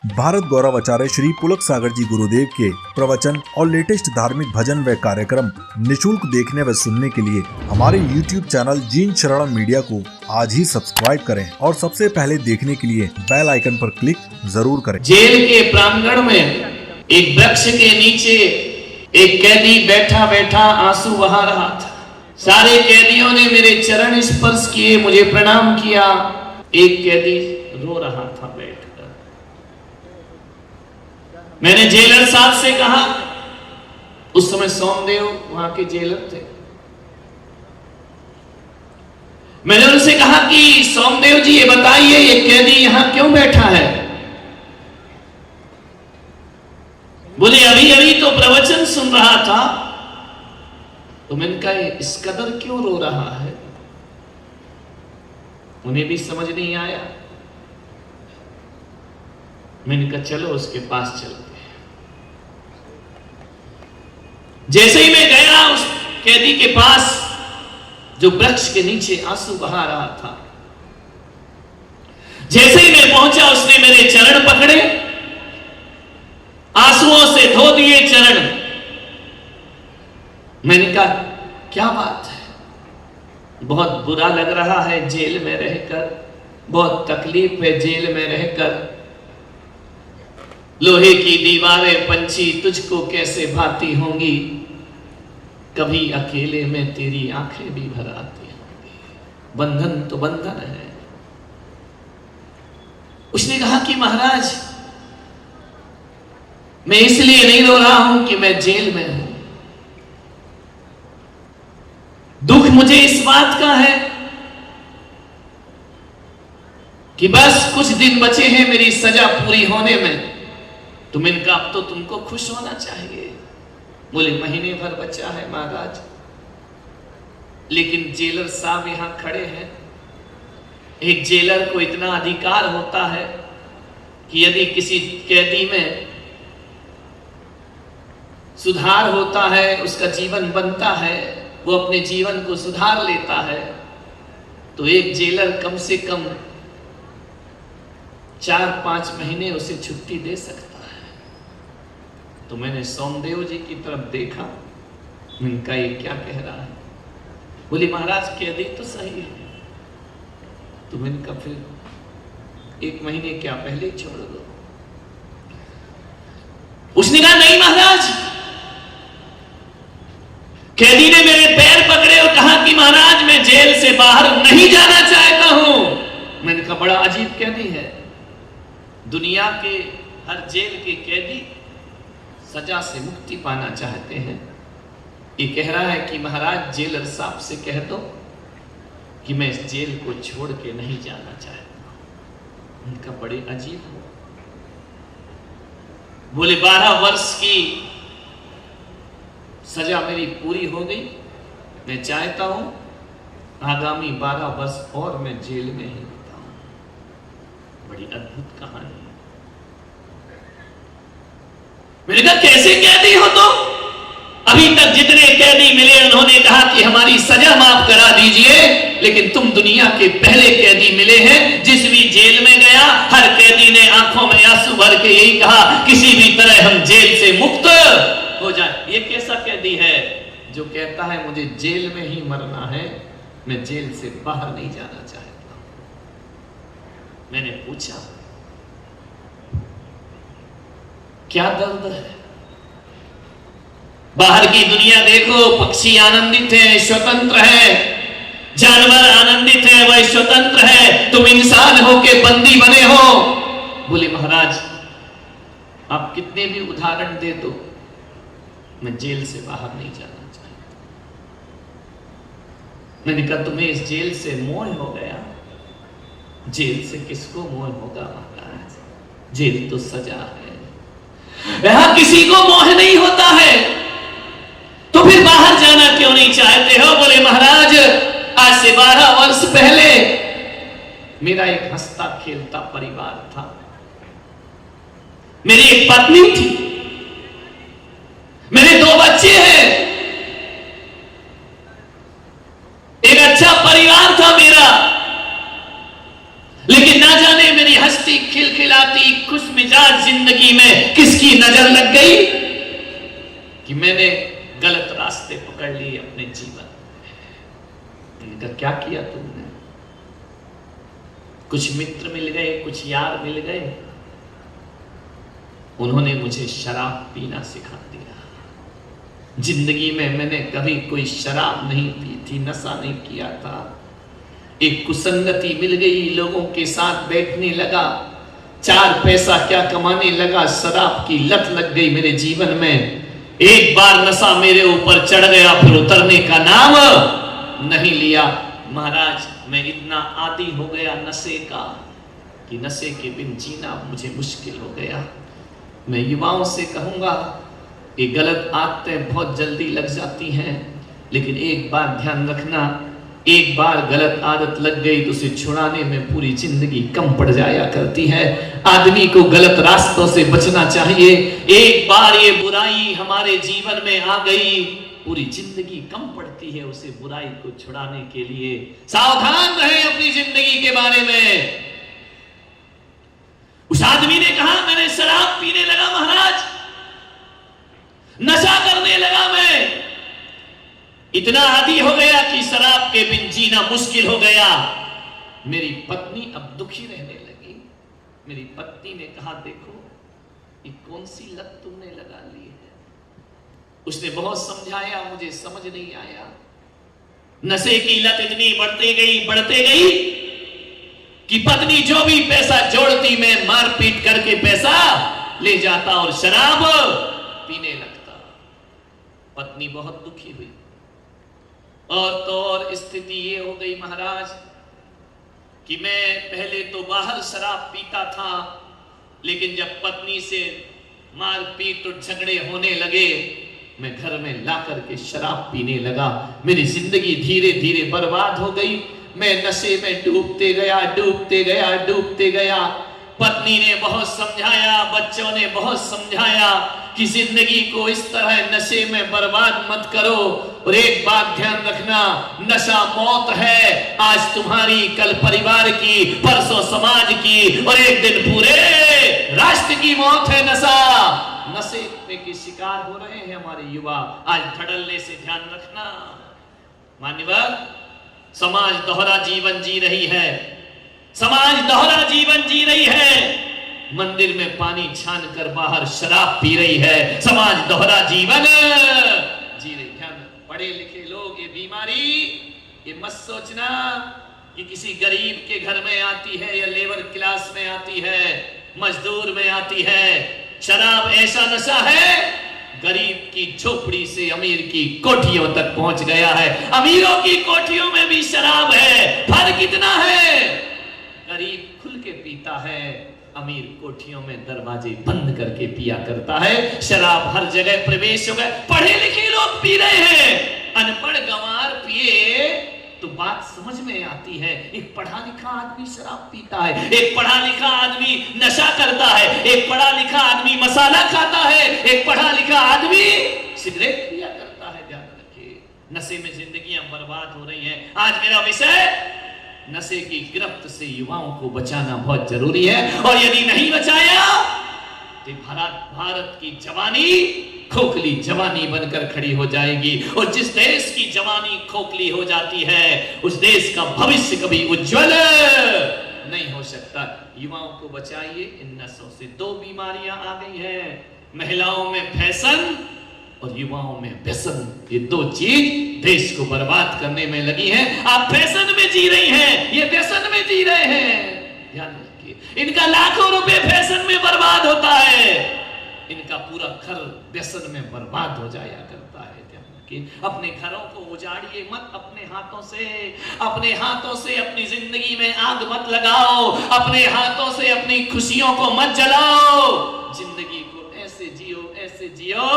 भारत गौरव आचार्य श्री पुलक सागर जी गुरुदेव के प्रवचन और लेटेस्ट धार्मिक भजन व कार्यक्रम निशुल्क देखने व सुनने के लिए हमारे YouTube चैनल जीन शरणम मीडिया को आज ही सब्सक्राइब करें और सबसे पहले देखने के लिए बेल आइकन पर क्लिक जरूर करें। जेल के प्रांगण में एक वृक्ष के नीचे एक कैदी बैठा बैठा आंसू बहा रहा था। सारे कैदियों ने मेरे चरण स्पर्श किए, मुझे प्रणाम किया। एक कैदी रो रहा था बैठकर। मैंने जेलर साहब से कहा, उस समय सोमदेव वहां के जेलर थे। मैंने उनसे कहा कि सोमदेव जी ये बताइए, ये कैदी यहां क्यों बैठा है? बोले अभी अभी तो प्रवचन सुन रहा था। तो मैंने कहा इस कदर क्यों रो रहा है? उन्हें भी समझ नहीं आया। मैंने कहा चलो उसके पास चलते हैं। जैसे ही मैं गया उस कैदी के पास जो वृक्ष के नीचे आंसू बहा रहा था, जैसे ही मैं पहुंचा उसने मेरे चरण पकड़े, आंसुओं से धो दिए चरण। मैंने कहा क्या बात है? बहुत बुरा लग रहा है जेल में रहकर, बहुत तकलीफ है जेल में रहकर। लोहे की दीवारें पंछी तुझको कैसे भाती होंगी, कभी अकेले में तेरी आंखें भी भर आती होंगी। बंधन तो बंधन है। उसने कहा कि महाराज मैं इसलिए नहीं रो रहा हूं कि मैं जेल में हूं। दुख मुझे इस बात का है कि बस कुछ दिन बचे हैं मेरी सजा पूरी होने में। तुम इनका अब तो तुमको खुश होना चाहिए। बोले महीने भर बचा है महाराज, लेकिन जेलर साहब यहां खड़े हैं। एक जेलर को इतना अधिकार होता है कि यदि किसी कैदी में सुधार होता है, उसका जीवन बनता है, वो अपने जीवन को सुधार लेता है, तो एक जेलर कम से कम 4-5 महीने उसे छुट्टी दे सकता है। तो मैंने सोमदेव जी की तरफ देखा, इनका ये क्या कह रहा है? बोले महाराज कैदी तो सही है। तो मैंने कहा फिर 1 महीने क्या पहले छोड़ दो। उसने कहा नहीं महाराज, कैदी ने मेरे पैर पकड़े और कहा कि महाराज मैं जेल से बाहर नहीं जाना चाहता हूं। मैंने कहा बड़ा अजीब कैदी है। दुनिया के हर जेल के कैदी सजा से मुक्ति पाना चाहते हैं। ये कह रहा है कि महाराज जेलर साहब से कह दो कि मैं इस जेल को छोड़ के नहीं जाना चाहता। उनका बड़े अजीब हो। बोले 12 वर्ष की सजा मेरी पूरी हो गई। मैं चाहता हूं आगामी 12 वर्ष और मैं जेल में ही बिताऊं। बड़ी अद्भुत कहानी है। मैंने कहा कैसे कैदी हो तुम? अभी तक जितने कैदी मिले उन्होंने कहा कि हमारी सजा माफ करा दीजिए, लेकिन तुम दुनिया के पहले कैदी मिले हैं। जिस भी जेल में गया हर कैदी ने आंखों में आंसू भर के यही कहा किसी भी तरह हम जेल से मुक्त हो जाए। ये कैसा कैदी है जो कहता है मुझे जेल में ही मरना है, मैं जेल से बाहर नहीं जाना चाहता। मैंने पूछा क्या दर्द है? बाहर की दुनिया देखो, पक्षी आनंदित है, स्वतंत्र है, जानवर आनंदित है, वह स्वतंत्र है, तुम इंसान हो के बंदी बने हो। बोले महाराज आप कितने भी उदाहरण दे दो, मैं जेल से बाहर नहीं जाना चाहता। मैंने कहा तुम्हें इस जेल से मोह हो गया। जेल से किसको मोह होगा महाराज? जेल तो सजा है। यहां किसी को मोह नहीं होता है, तो फिर बाहर जाना क्यों नहीं चाहते हो? बोले महाराज आज से 12 वर्ष पहले मेरा एक हंसता खेलता परिवार था। मेरी एक पत्नी थी, मेरे 2 बच्चे हैं, एक अच्छा परिवार था मेरा। लेकिन ना जाने मेरी हंसती खिलखिलाती खिलखिलाती खुशमिजाज जिंदगी में किसकी नजर लग गई कि मैंने गलत रास्ते पकड़ लिए अपने जीवन में। इनका क्या किया तुमने? कुछ मित्र मिल गए, कुछ यार मिल गए, उन्होंने मुझे शराब पीना सिखा दिया। जिंदगी में मैंने कभी कोई शराब नहीं पी थी, नशा नहीं किया था। एक कुसंगति मिल गई, लोगों के साथ बैठने लगा, 4 पैसा क्या कमाने लगा, शराब की लत लग गई मेरे जीवन में। एक बार नशा मेरे ऊपर चढ़ गया, फिर उतरने का नाम नहीं लिया। महाराज, मैं इतना आदी हो गया नशे का कि नशे के बिन जीना मुझे मुश्किल हो गया। मैं युवाओं से कहूंगा, ये गलत आदतें बहुत जल्दी लग जाती हैं, लेकिन एक बार ध्यान रखना, एक बार गलत आदत लग गई तो उसे छुड़ाने में पूरी जिंदगी कम पड़ जाया करती है। आदमी को गलत रास्तों से बचना चाहिए। एक बार ये बुराई हमारे जीवन में आ गई, पूरी जिंदगी कम पड़ती है उसे बुराई को छुड़ाने के लिए। सावधान रहे अपनी जिंदगी के बारे में। उस आदमी ने कहा, मैंने शराब पीने लगा महाराज, नशा करने लगा, मैं इतना आदी हो गया कि शराब के बिन जीना मुश्किल हो गया। मेरी पत्नी अब दुखी रहने लगी। मेरी पत्नी ने कहा, देखो ये कौन सी लत तुमने लगा ली है। उसने बहुत समझाया, मुझे समझ नहीं आया। नशे की लत इतनी बढ़ते गई कि पत्नी जो भी पैसा जोड़ती, मैं मारपीट करके पैसा ले जाता और शराब पीने लगता। पत्नी बहुत दुखी हुई। और तो और स्थिति ये हो गई महाराज कि मैं पहले तो बाहर शराब पीता था, लेकिन जब पत्नी से मारपीट और झगड़े होने लगे, मैं घर में ला करके शराब पीने लगा। मेरी जिंदगी धीरे धीरे बर्बाद हो गई। मैं नशे में डूबते गया। पत्नी ने बहुत समझाया, बच्चों ने बहुत समझाया कि जिंदगी को इस तरह नशे में बर्बाद मत करो। और एक बात ध्यान रखना, नशा मौत है। आज तुम्हारी, कल परिवार की, परसों समाज की, और एक दिन पूरे राष्ट्र की मौत है नशा। नशे के शिकार हो रहे हैं हमारे युवा। आज धड़ल्ले से ध्यान रखना। मान्यवर, समाज दोहरा जीवन जी रही है। समाज दोहरा जीवन जी रही है। मंदिर में पानी छान कर बाहर शराब पी रही है। समाज दोहरा जीवन जी रही है। पढ़े लिखे लोग, ये बीमारी ये मत सोचना कि किसी गरीब के घर में आती है या लेबर क्लास में आती है, मजदूर में आती है। शराब ऐसा नशा है, गरीब की झोपड़ी से अमीर की कोठियों तक पहुंच गया है। अमीरों की कोठियों में भी शराब है। फर्क कितना है, गरीब खुल के पीता है, अमीर कोठियों में दरवाजे बंद करके पिया करता है। शराब हर जगह प्रवेश हो गए। पढ़े लिखे लोग पी रहे हैं, अनपढ़ गंवार पिए तो बात समझ में आती है। एक पढ़ा लिखा आदमी शराब पीता है, एक पढ़ा लिखा आदमी नशा करता है, एक पढ़ा लिखा आदमी मसाला खाता है, एक पढ़ा लिखा आदमी सिगरेट पिया करता है। ध्यान रखिए, नशे में जिंदगियां बर्बाद हो रही हैं। आज मेरा विषय नशे की गिरफ्त से युवाओं को बचाना बहुत जरूरी है। और यदि नहीं बचाया तो भारत की जवानी खोखली जवानी बनकर खड़ी हो जाएगी। और जिस देश की जवानी खोखली हो जाती है, उस देश का भविष्य कभी उज्जवल नहीं हो सकता। युवाओं को बचाइए इन नशों से। 2 बीमारियां आ गई हैं, महिलाओं में फैशन और युवाओं में व्यसन। ये 2 चीज देश को बर्बाद करने में लगी हैं। आप फैशन में जी रही हैं, ये व्यसन में जी रहे हैं। ध्यान रखिए, इनका लाखों रुपए फैशन में बर्बाद होता है, इनका पूरा घर व्यसन में बर्बाद हो जाया करता है। अपने घरों को उजाड़िए मत अपने हाथों से अपनी जिंदगी में आग मत लगाओ, अपने हाथों से अपनी खुशियों को मत जलाओ। जिंदगी को ऐसे जियो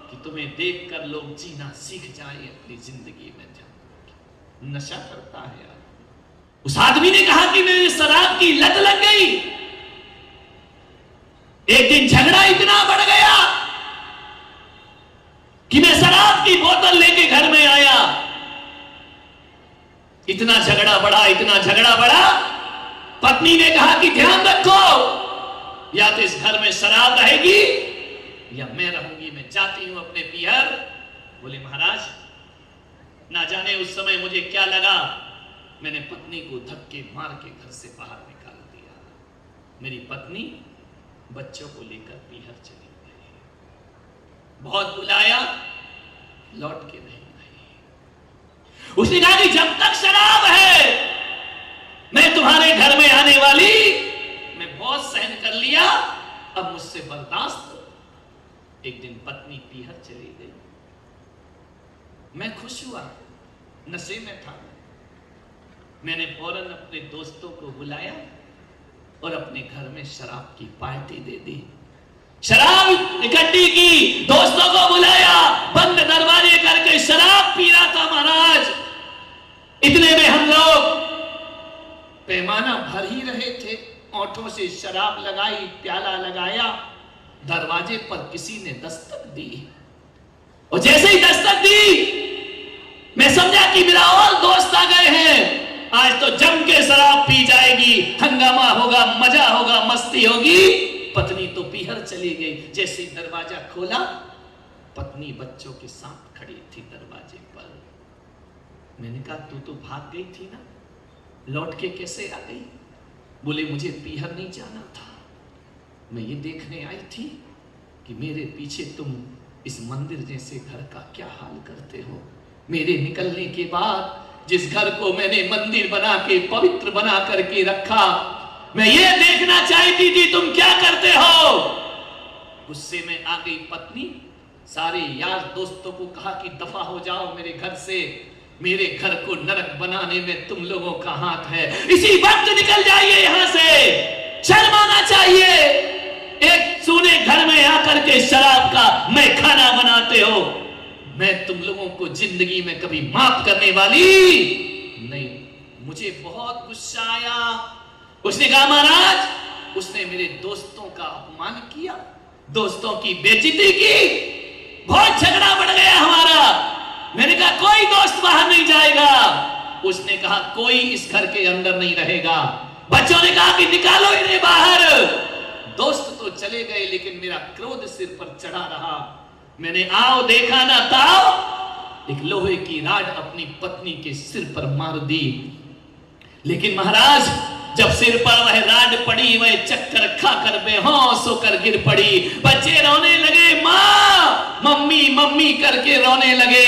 कि तुम्हें देखकर लोग जीना सीख जाए अपनी जिंदगी में। नशा करता है। उस आदमी ने कहा कि मेरी शराब की लत लग गई। एक दिन झगड़ा इतना बढ़ गया कि मैं शराब की बोतल लेके घर में आया। इतना झगड़ा बढ़ा, पत्नी ने कहा कि ध्यान रखो, या तो इस घर में शराब रहेगी या मैं रहूंगी, मैं जाती हूं अपने पियर। बोले महाराज, ना जाने उस समय मुझे क्या लगा, मैंने पत्नी को धक्के मार के घर से बाहर निकाल दिया। मेरी पत्नी बच्चों को लेकर पीहर चली गई। बहुत बुलाया, लौट के नहीं आई। उसने कहा कि जब तक शराब है मैं तुम्हारे घर में आने वाली, मैं बहुत सहन कर लिया, अब मुझसे बर्दाश्त। एक दिन पत्नी पीहर चली गई, मैं खुश हुआ, नशे में था। मैंने फौरन अपने दोस्तों को बुलाया और अपने घर में शराब की पार्टी दे दी। शराब इकट्ठी की, दोस्तों को बुलाया, बंद दरवाजे करके शराब पी रहा था महाराज। इतने में हम लोग पैमाना भर ही रहे थे, ओंठों से शराब लगाई, प्याला लगाया, दरवाजे पर किसी ने दस्तक दी और जैसे ही दस्तक दी मैं समझा कि मेरा और दोस्त आ गए हैं, आज तो जम के शराब पी जाएगी, हंगामा होगा, मजा होगा, मस्ती होगी। पत्नी तो पीहर चली गई। जैसे ही दरवाजा खोला, पत्नी बच्चों के साथ खड़ी थी दरवाजे पर। मैंने कहा तू तो भाग गई थी ना, लौट के कैसे आ गई? बोले मुझे पीहर नहीं जाना था, मैं ये देखने आई थी कि मेरे पीछे तुम इस मंदिर जैसे घर का क्या हाल करते हो। मेरे निकलने के बाद जिस घर को मैंने मंदिर बना के पवित्र बना करके रखा, मैं ये देखना चाहती थी तुम क्या करते हो। गुस्से में आ गई पत्नी, सारे यार दोस्तों को कहा कि दफा हो जाओ मेरे घर से, मेरे घर को नरक बनाने में तुम लोगों का हाथ है, इसी वक्त निकल जाइए यहां से, शर्म आना चाहिए। एक सूने घर में आकर के शराब का मैं खाना बनाते हो, मैं तुम लोगों को जिंदगी में कभी माफ करने वाली नहीं। मुझे बहुत गुस्सा आया। उसने कहा महाराज, उसने मेरे दोस्तों का अपमान किया, दोस्तों की बेइज्जती की, बहुत झगड़ा बढ़ गया हमारा। मैंने कहा कोई दोस्त बाहर नहीं जाएगा। उसने कहा कोई इस घर के अंदर नहीं रहेगा। बच्चों ने कहा कि निकालो इन्हें बाहर। दोस्त तो चले गए, लेकिन मेरा क्रोध सिर पर चढ़ा रहा। मैंने आओ देखा ना ताओ, एक लोहे की राड अपनी पत्नी के सिर पर मार दी। लेकिन महाराज, जब सिर पर वह राड पड़ी, वह चक्कर खाकर बेहोश होकर गिर पड़ी। बच्चे रोने लगे, माँ मम्मी मम्मी करके रोने लगे।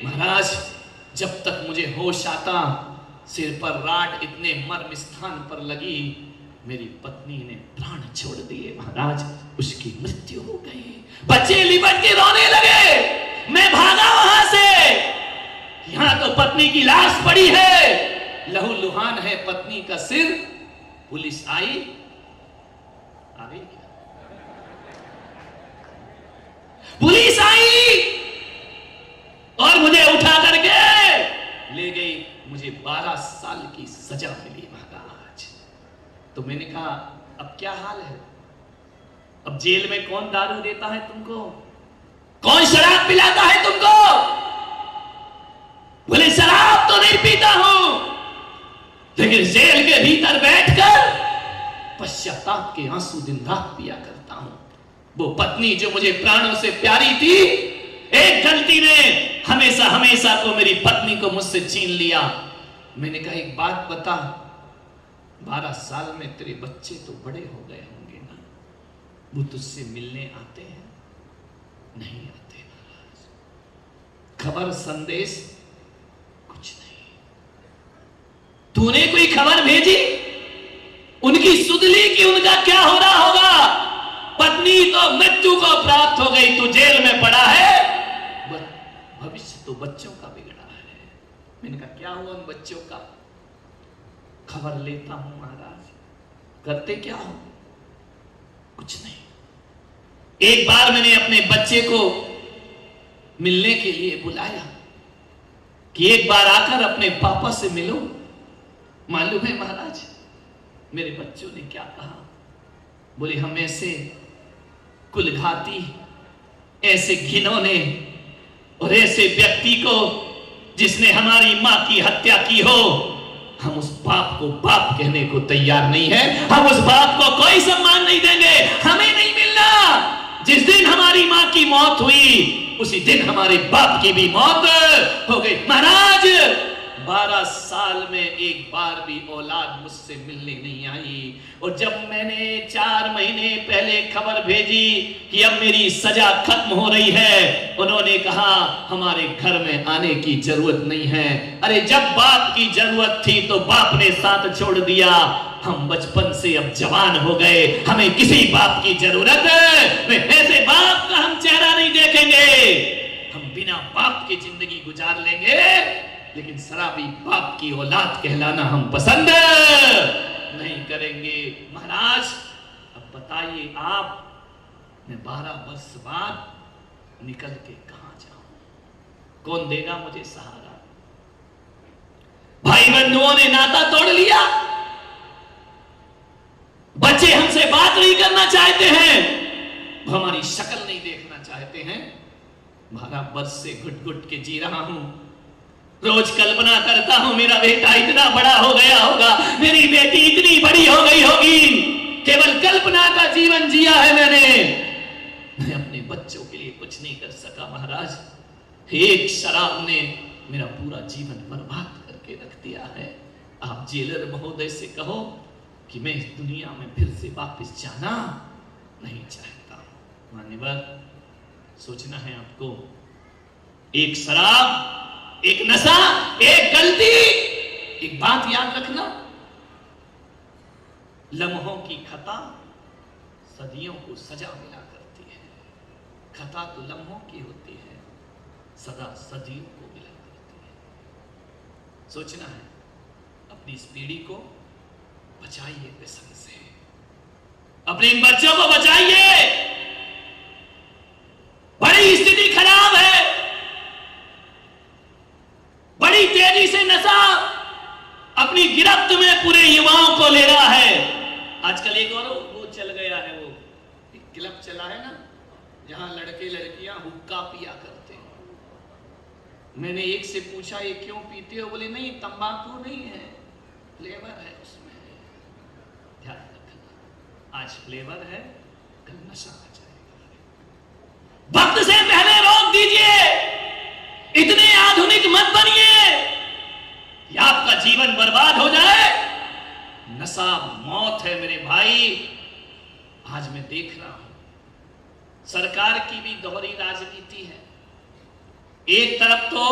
महाराज, जब तक मुझे होश आता, सिर पर राड इतने मर्म स्थान पर लगी, मेरी पत्नी ने प्राण छोड़ दिए। महाराज, उसकी मृत्यु हो गई। बच्चे लिपट के रोने लगे। मैं भागा वहां से। यहां तो पत्नी की लाश पड़ी है, लहू लुहान है पत्नी का सिर। पुलिस आई, आ गई क्या? पुलिस आई और मुझे उठा करके ले गई। मुझे 12 साल की सजा मिली महाराज। तो मैंने कहा अब क्या हाल है? अब जेल में कौन दारू देता है तुमको? कौन शराब पिलाता है तुमको? बोले शराब तो नहीं पीता हूं, लेकिन जेल के भीतर बैठकर पश्चाताप के आंसू दिन रात पिया करता हूं। वो पत्नी जो मुझे प्राणों से प्यारी थी, एक गलती ने हमेशा हमेशा को मेरी पत्नी को मुझसे छीन लिया। मैंने कहा एक बात बता, 12 साल में तेरे बच्चे तो बड़े हो गए होंगे ना, वो तुझसे मिलने आते हैं? नहीं आते महाराज। खबर संदेश कुछ नहीं। तूने कोई खबर भेजी? उनकी सुध ली कि उनका क्या हो रहा होगा? पत्नी तो मृत्यु को प्राप्त हो गई, तू जेल में पड़ा है, भविष्य तो बच्चों का बिगड़ा है। मैंने कहा क्या हुआ उन बच्चों का? खबर लेता हूं महाराज। करते क्या हो? कुछ नहीं। एक बार मैंने अपने बच्चे को मिलने के लिए बुलाया कि एक बार आकर अपने पापा से मिलो। मालूम है महाराज, मेरे बच्चों ने क्या कहा? बोले हम ऐसे कुलघाती, ऐसे घिनौने और ऐसे व्यक्ति को जिसने हमारी मां की हत्या की हो, हम उस बाप को बाप कहने को तैयार नहीं है। हम उस बाप को कोई सम्मान नहीं देंगे, हमें नहीं मिलना। जिस दिन हमारी मां की मौत हुई उसी दिन हमारे बाप की भी मौत हो गई। महाराज 12 साल में एक बार भी औलाद मुझसे मिलने नहीं आई, और जब मैंने 4 महीने पहले खबर भेजी कि अब मेरी सजा खत्म हो रही है, उन्होंने कहा हमारे घर में आने की जरूरत नहीं है। अरे जब बाप की जरूरत थी तो बाप ने साथ छोड़ दिया। हम बचपन से अब जवान हो गए, हमें किसी बाप की जरूरत है। ऐसे बाप का हम चेहरा नहीं देखेंगे, हम बिना बाप की जिंदगी गुजार लेंगे, लेकिन शराबी बाप की औलाद कहलाना हम पसंद नहीं करेंगे। महाराज अब बताइए आप, मैं 12 वर्ष बाद निकल के कहां जाऊं? कौन देगा मुझे सहारा? भाई बंधुओं ने नाता तोड़ लिया, बच्चे हमसे बात नहीं करना चाहते हैं, हमारी शक्ल नहीं देखना चाहते हैं। 12 वर्ष से घुट घुट के जी रहा हूं, रोज कल्पना करता हूं मेरा बेटा इतना बड़ा हो गया होगा, मेरी बेटी इतनी बड़ी हो गई होगी। केवल कल्पना का जीवन जिया है मैंने, मैं अपने बच्चों के लिए कुछ नहीं कर सका। महाराज एक शराब ने मेरा पूरा जीवन बर्बाद करके रख दिया है। आप जेलर महोदय से कहो कि मैं इस दुनिया में फिर से वापस जाना नहीं चाहता। मान्यवर सोचना है आपको, एक शराब, एक नशा, एक गलती, एक बात याद रखना, लम्हों की खता सदियों को सजा मिला करती है। खता तो लम्हों की होती है, सदा सदियों को मिला करती है। सोचना है, अपनी इस पीढ़ी को बचाइए व्यसन से, अपने इन बच्चों को बचाइए। बड़ी स्थिति खराब है, बड़ी तेजी से नशा अपनी गिरफ्त में पूरे युवाओं को ले रहा है। आजकल एक और वो चल गया है, वो एक क्लब चला है ना, जहां लड़के लड़कियां हुक्का पिया करते हैं। मैंने एक से पूछा ये क्यों पीते हो? बोले नहीं तंबाकू नहीं है, फ्लेवर है उसमें। ध्यान रखना, आज फ्लेवर है, कल नशा आ जाएगा। वक्त से पहले रोक दीजिए, इतने आधुनिक मत बनिए कि आपका जीवन बर्बाद हो जाए। नशा मौत है मेरे भाई। आज मैं देख रहा हूं सरकार की भी दोहरी राजनीति है। एक तरफ तो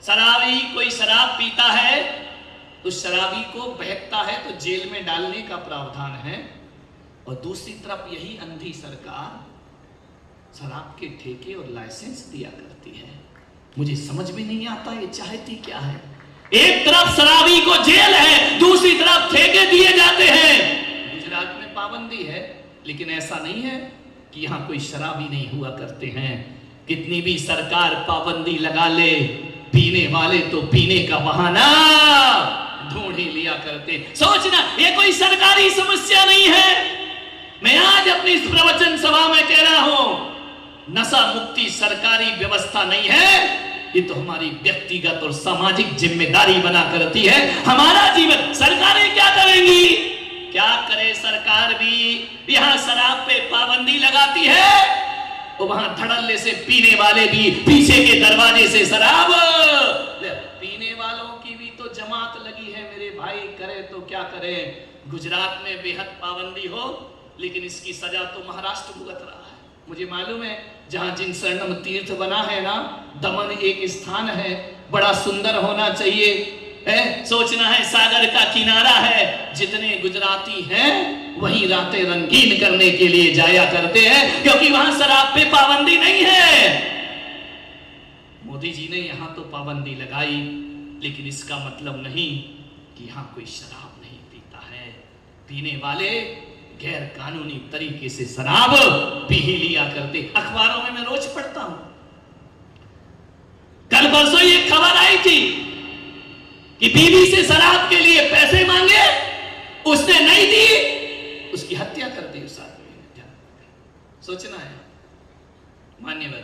शराबी कोई शराब पीता है तो शराबी को बहकता है तो जेल में डालने का प्रावधान है, और दूसरी तरफ यही अंधी सरकार शराब के ठेके और लाइसेंस दिया करती है। मुझे समझ में नहीं आता ये चाहती क्या है। एक तरफ शराबी को जेल है, दूसरी तरफ ठेके दिए जाते हैं। गुजरात में पाबंदी है, लेकिन ऐसा नहीं है कि यहां कोई शराबी नहीं हुआ करते हैं। कितनी भी सरकार पाबंदी लगा ले, पीने वाले तो पीने का बहाना ढूंढ ही लिया करते। सोचना ये कोई सरकारी समस्या नहीं है। मैं आज अपनी इस प्रवचन सभा में कह रहा हूं, नशा मुक्ति सरकारी व्यवस्था नहीं है, ये तो हमारी व्यक्तिगत और सामाजिक जिम्मेदारी बना करती है। हमारा जीवन सरकारें क्या करेंगी? क्या करे सरकार भी? यहां शराब पे पाबंदी लगाती है तो वहां धड़ल्ले से पीने वाले भी पीछे के दरवाजे से शराब पीने वालों की भी तो जमात लगी है मेरे भाई। करे तो क्या करे? गुजरात में बेहद पाबंदी हो, लेकिन इसकी सजा तो महाराष्ट्र भुगत रहा है। मुझे मालूम है जहां जिन शरणम तीर्थ बना है ना, दमन एक स्थान है, बड़ा सुंदर होना चाहिए है। सोचना है सागर का किनारा है, जितने गुजराती हैं वही रातें रंगीन करने के लिए जाया करते हैं, क्योंकि वहां शराब पे पाबंदी नहीं है। मोदी जी ने यहां तो पाबंदी लगाई, लेकिन इसका मतलब नहीं कि यहां कोई शराब नहीं पीता है। पीने वाले गैर कानूनी तरीके से शराब पी ही लिया करते। अखबारों में मैं रोज पढ़ता हूं, कल परसों ये खबर आई थी कि बीवी से शराब के लिए पैसे मांगे, उसने नहीं दी, उसकी हत्या कर दी उस आदमी ने। सोचना है मान्यवर।